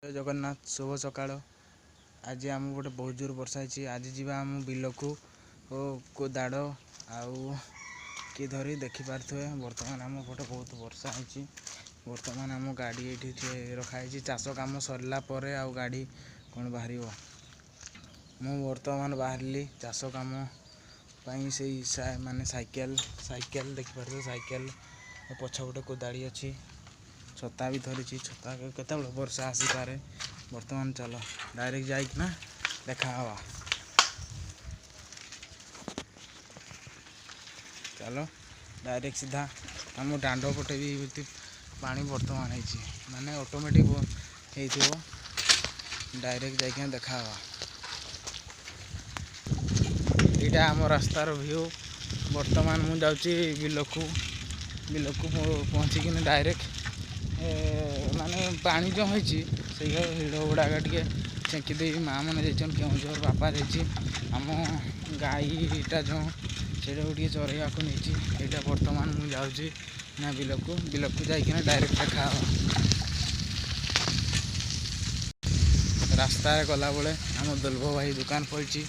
जय जगन्नाथ शुभ सकाळ। आज आम गोटे बहुत जोर वर्षा है। आज जीवा आम बिलकू को दाड़ आउ किए धरी देखिपे। बर्तमान आम पटे बहुत वर्षा है। बर्तमान आम गाड़ी ये रखाई चाष कम सरला आउ गाड़ी कौन बाहर। मु बर्तमान बाहरी चाष कम से माने साइकेल देखिपे। साइकेल पछपटे कोदाड़ी अच्छी छता भी धरी। छता केत वर्षा आसीपे। बर्तमान चलो डायरेक्ट जाइना देखा हवा। चलो डायरेक्ट सीधा आम दांड पटे भी पानी बर्तमान है माने ऑटोमेटिक हो। डायरेक्ट जाइना देखा हवा। यहाँ आम रास्तार व्यू। बर्तमान मु जाऊँगी बिलकू पहुँचिकी डायरेक्ट माने पानी जो होती हिड़ गुड़ाक टे छेकी माँ मैंने जाइछन केउझर बापा जाइए आम गाईटा जो से चरैया को नहीं। यहाँ बर्तमान मुझे जाऊँगी ना बिलकू जाइना डायरेक्ट देखा रास्ता गला बेले आम दुल्भ भाई दुकान पड़ी।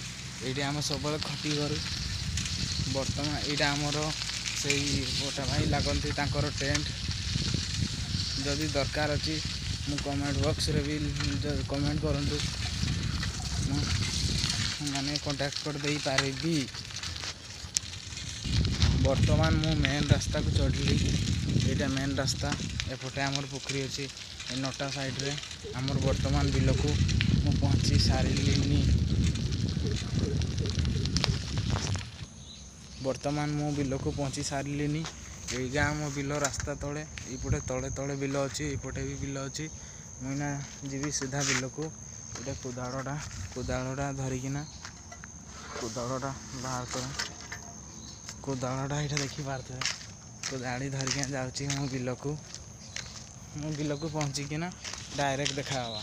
ये आम सब खटी करूँ। बर्तमान यहाँ आमर से गोटा भाई लगती टेंट जदि दरकार अच्छी मु कमेंट बॉक्स रे भी कमेंट करूँ माने कांटेक्ट कर दे पारिबी। बर्तमान मु मेन रास्ता को चढ़ली। यहाँ मेन रास्ता एपटे आमर पोखरी अच्छी नटा साइड रे आमर बर्तमान बिलकू मु पहुँची सारे। बर्तमान मु बिलकू पहुँची सारे। ये आम बिल रास्ता तले ये तले तले बिल अच्छी ये भी बिल अच्छी। मुझे जीवी सीधा बिलकू ये कोदाड़ा धरिकीना कोदाड़ा बाहर कर कोदाड़ा ये देखी पारे। कोदाड़ी धरिकी जाऊँगी मु बिलकू पहुँचिकिना डायरेक्ट देखा हवा।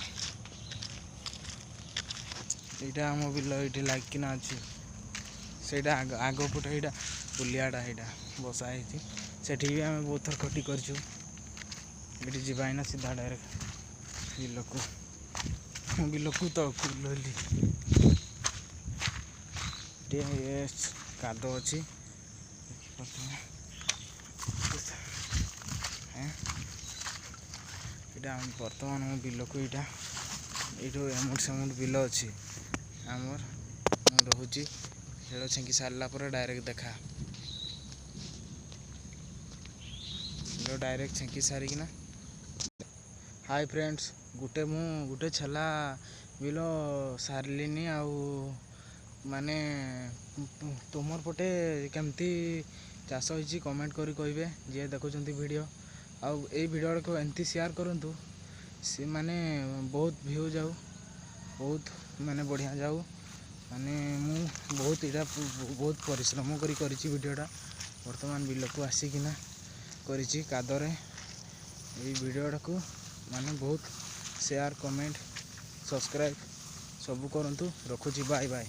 यहाँ आम बिल ये लागिना अच्छी से आग पटे यहाँ पुलियाटा यहाँ बसाई से भी आम बहुत थर खटी करचु। ये जाइना सीधा डायरेक्ट बिलकू तक लैली काद अच्छी यहाँ बर्तमान मो बिलकू यहाँ ये एमुट सेमुट बिल अच्छी आमर मु रोची खेल छेकी सारा डायरेक्ट देखा डायरेक्ट छेकी सारिकिना। हाय फ्रेंड्स गुटे छेला बिल सारलिनी आउ माने तुमर पटे केमती चाष होइछि कमेंट करी कहिबे जे देखुछंती वीडियो। आउ ए वीडियो को एंती शेयर करंतु से माने बहुत व्यू जाऊ बहुत माने बढ़िया जाऊ। माने मु बहुत इटा बहुत परिश्रम करी वीडियोटा वर्तमान बिलकू आसिकिना करिछि कादरे। ये वीडियोटा को माने बहुत शेयर कमेंट सब्सक्राइब सब करंतु। रखुछि बाय बाय।